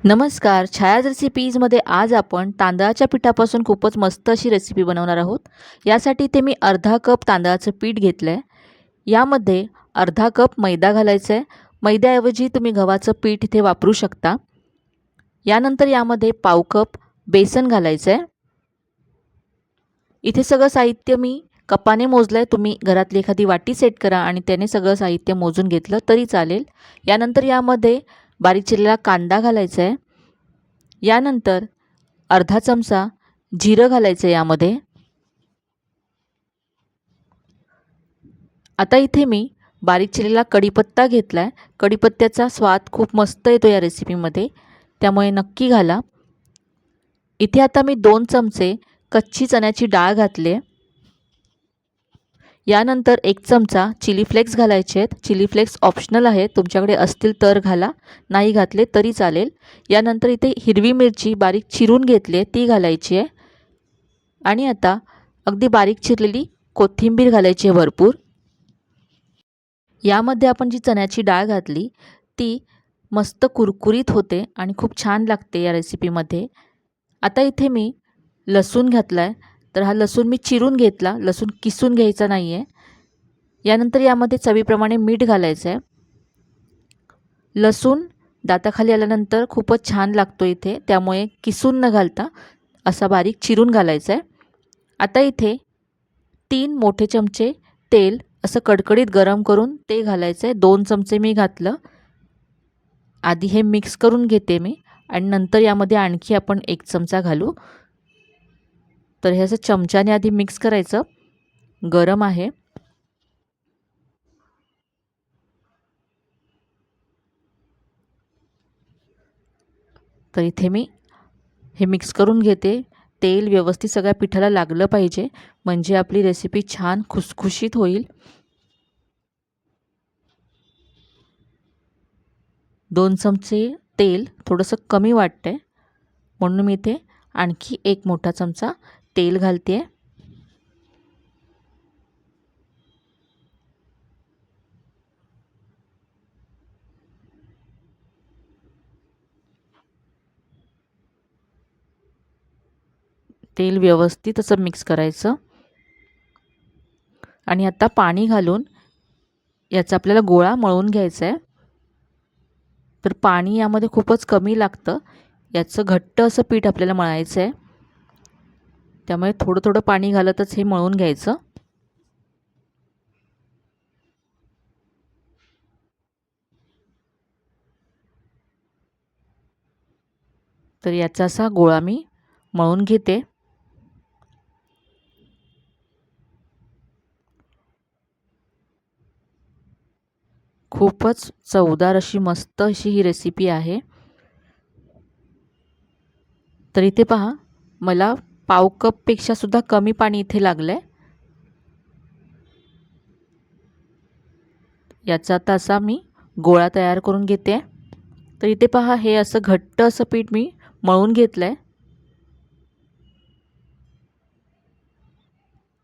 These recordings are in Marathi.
नमस्कार. छायाज रेसिपीजमध्ये आज आपण तांदळाच्या पिठापासून खूपच मस्त अशी रेसिपी बनवणार आहोत. यासाठी इथे मी अर्धा कप तांदळाचं पीठ घेतलं आहे. यामध्ये अर्धा कप मैदा घालायचा आहे. मैद्याऐवजी तुम्ही गव्हाचं पीठ इथे वापरू शकता. यानंतर यामध्ये पाव कप बेसन घालायचं आहे. इथे सगळं साहित्य मी कपाने मोजलं आहे. तुम्ही घरातली एखादी वाटी सेट करा आणि त्याने सगळं साहित्य मोजून घेतलं तरी चालेल. यानंतर यामध्ये बारीक चिरलेला कांदा घालायचा आहे. यानंतर अर्धा चमचा जिरं घालायचं आहे यामध्ये. आता इथे मी बारीक चिरलेला कढीपत्ता घेतला आहे. कढीपत्त्याचा स्वाद खूप मस्त येतो या रेसिपीमध्ये, त्यामुळे नक्की घाला. इथे आता मी 2 चमचे कच्ची चण्याची डाळ घातली आहे. यानंतर 1 चमचा चिली फ्लेक्स घालायचे आहेत. चिली फ्लेक्स ऑप्शनल आहे, तुमच्याकडे असतील तर घाला, नाही घातले तरी चालेल. यानंतर इथे हिरवी मिरची बारीक चिरून घेतली आहे, ती घालायची आहे. आणि आता अगदी बारीक चिरलेली कोथिंबीर घालायची आहे भरपूर. यामध्ये आपण जी चण्याची डाळ घातली ती मस्त कुरकुरीत होते आणि खूप छान लागते या रेसिपीमध्ये. आता इथे मी लसूण घातला आहे. तर हा लसूण मी चिरून घेतला, लसूण किसून घ्यायचा नाही आहे. यानंतर यामध्ये चवीप्रमाणे मीठ घालायचं आहे. लसूण दाताखाली आल्यानंतर खूपच छान लागतो इथे, त्यामुळे किसून न घालता असा बारीक चिरून घालायचा आहे. आता इथे 3 मोठे चमचे तेल असं कडकडीत गरम करून ते घालायचं आहे. 2 चमचे मी घातलं. आधी हे मिक्स करून घेते मी आणि नंतर यामध्ये आणखी आपण 1 चमचा घालू. तर हे असं चमच्याने आधी मिक्स करायचं. गरम आहे. तर इथे मी हे मिक्स करून घेते. तेल व्यवस्थित सगळ्या पिठाला लागलं पाहिजे, म्हणजे आपली रेसिपी छान खुसखुशीत होईल. 2 चमचे तेल थोडंसं कमी वाटतंय, म्हणून मी इथे आणखी 1 मोठा चमचा तेल घालते आहे. तेल व्यवस्थित असं मिक्स करायचं आणि आता पाणी घालून याचा आपल्याला गोळा मळून घ्यायचा आहे. तर पाणी यामध्ये खूपच कमी लागतं. याचं घट्ट असं पीठ आपल्याला मळायचं आहे, त्यामुळे थोडं थोडं पाणी घालतच हे मळून घ्यायचं. तर याचा असा गोळा मी मळून घेते. खूपच चवदार अशी मस्त अशी ही रेसिपी आहे. तर इथे पहा, मला पाव कपपेक्षा सुद्धा कमी पाणी इथे लागलं आहे. याचा आता असा मी गोळा तयार करून घेते. तर इथे पहा, हे असं घट्ट असं पीठ मी मळून घेतलं आहे.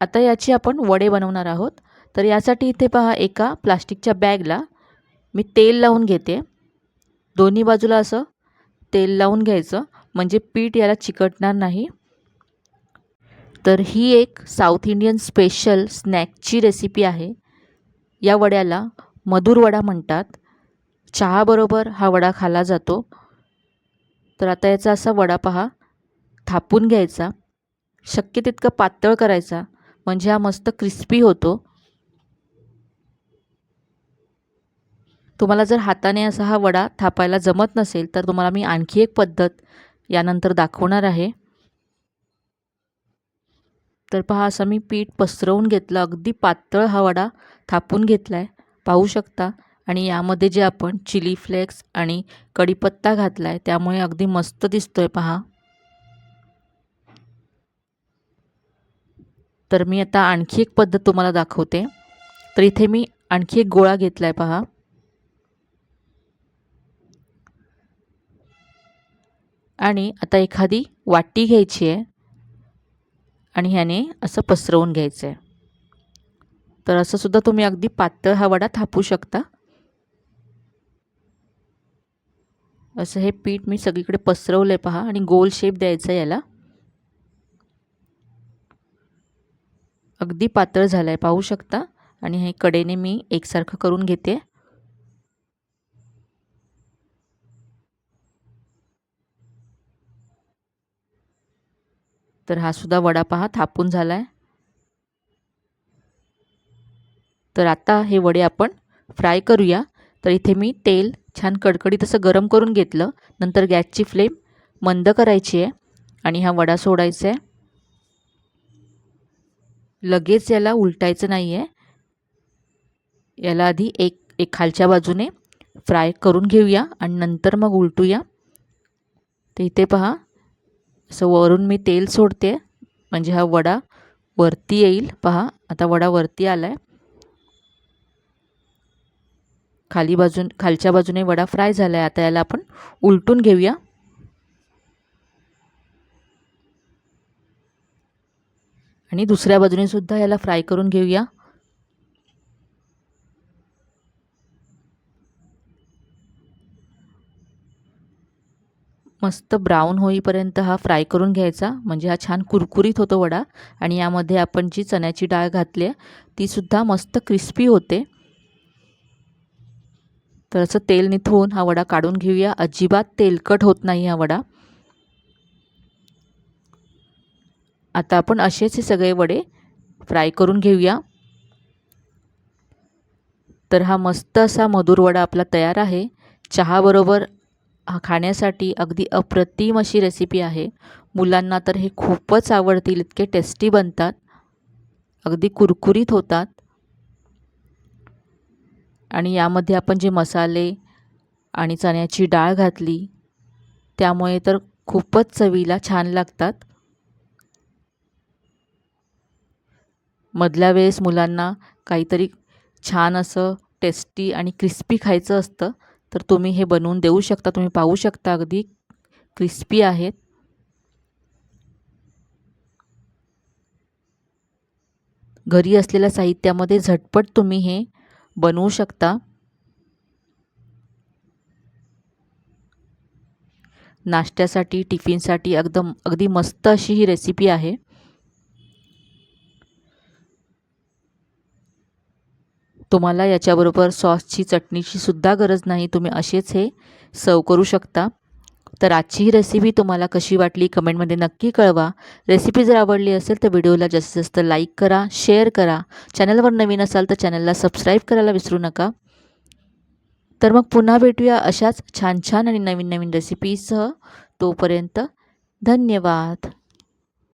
आता याची आपण वडे बनवणार आहोत. तर यासाठी इथे पहा, एका प्लास्टिकच्या बॅगला मी तेल लावून घेते. दोन्ही बाजूला असं तेल लावून घ्यायचं, म्हणजे पीठ याला चिकटणार नाही. तर ही एक साऊथ इंडियन स्पेशल स्नॅकची रेसिपी आहे. या वड्याला मधुर वडा म्हणतात. चहाबरोबर हा वडा खाल्ला जातो. तर आता याचा असा वडा पहा थापून घ्यायचा. शक्य तितकं पातळ करायचा, म्हणजे हा मस्त क्रिस्पी होतो. तुम्हाला जर हाताने असा हा वडा थापायला जमत नसेल तर तुम्हाला मी आणखी एक पद्धत यानंतर दाखवणार आहे. तर पहा, असं मी पीठ पसरवून घेतलं. अगदी पातळ हा वडा थापून घेतला आहे, पाहू शकता. आणि यामध्ये जे आपण चिली फ्लेक्स आणि कढीपत्ता घातला आहे, त्यामुळे अगदी मस्त दिसतोय पहा. तर मी आता आणखी एक पद्धत तुम्हाला दाखवते. तर इथे मी आणखी एक गोळा घेतला आहे पहा. आणि आता एखादी वाटी घ्यायची आहे आणि ह्याने असं पसरवून घ्यायचं आहे. तर असं सुद्धा तुम्ही अगदी पातळ हा वडा थापू शकता. असं हे पीठ मी सगळीकडे पसरवलं आहे पहा आणि गोल शेप द्यायचा याला. अगदी पातळ झालं आहे पाहू शकता आणि हे कडेने मी एकसारखं करून घेते. तर हा सुद्धा वडा पहा थापून झाला आहे. तर आता हे वडे आपण फ्राय करूया. तर इथे मी तेल छान कडकडीत असं गरम करून घेतलं. नंतर गॅसची फ्लेम मंद करायची आहे आणि हा वडा सोडायचा आहे. लगेच याला उलटायचं नाही आहे. याला आधी एक खालच्या बाजूने फ्राय करून घेऊया आणि नंतर मग उलटूया. तर इथे पहा असं वरून मी तेल सोडते म्हणजे हा वडा वरती येईल. पहा आता वडा वरती आला आहे. खालच्या बाजूने वडा फ्राय झाला आहे. आता याला आपण उलटून घेऊया. आणि दुसऱ्या बाजूने सुद्धा याला फ्राय करून घेऊया. मस्त ब्राऊन होईपर्यंत हा फ्राय करून घ्यायचा म्हणजे हा छान कुरकुरीत होतो वडा. आणि यामध्ये आपण जी चण्याची डाळ घातली आहे ती सुद्धा मस्त क्रिस्पी होते. तर असं तेल निथळून हा वडा काढून घेऊया. अजिबात तेलकट होत नाही हा वडा. आता आपण असेच हे सगळे वडे फ्राय करून घेऊया. तर हा मस्त असा मधुर वडा आपला तयार आहे. चहाबरोबर हा खाण्यासाठी अगदी अप्रतिम अशी रेसिपी आहे. मुलांना तर हे खूपच आवडतील. इतके टेस्टी बनतात, अगदी कुरकुरीत होतात. आणि यामध्ये आपण जे मसाले आणि चण्याची डाळ घातली त्यामुळे तर खूपच चवीला छान लागतात. मधल्या वेळेस मुलांना काहीतरी छान असं टेस्टी आणि क्रिस्पी खायचं असतं तर तुम्ही हे बनवून देऊ शकता. तुम्ही पाहू शकता अगदी क्रिस्पी आहेत. घरी असलेल्या साहित्यामध्ये झटपट तुम्ही हे बनवू शकता. नाश्त्यासाठी टिफिनसाठी अगदी मस्त अशी ही रेसिपी आहे. तुम्हाला याच्याबरोबर सॉसची चटणीची सुद्धा गरज नाही. तुम्ही असेच हे सर्व करू शकता. तर आजची ही रेसिपी तुम्हाला कशी वाटली कमेंटमध्ये नक्की कळवा. रेसिपी जर आवडली असेल तर व्हिडिओला जास्तीत जास्त लाईक करा, शेअर करा. चॅनलवर नवीन असाल तर चॅनलला सबस्क्राईब करायला विसरू नका. तर मग पुन्हा भेटूया अशाच छान छान आणि नवीन नवीन रेसिपीसह. तोपर्यंत धन्यवाद.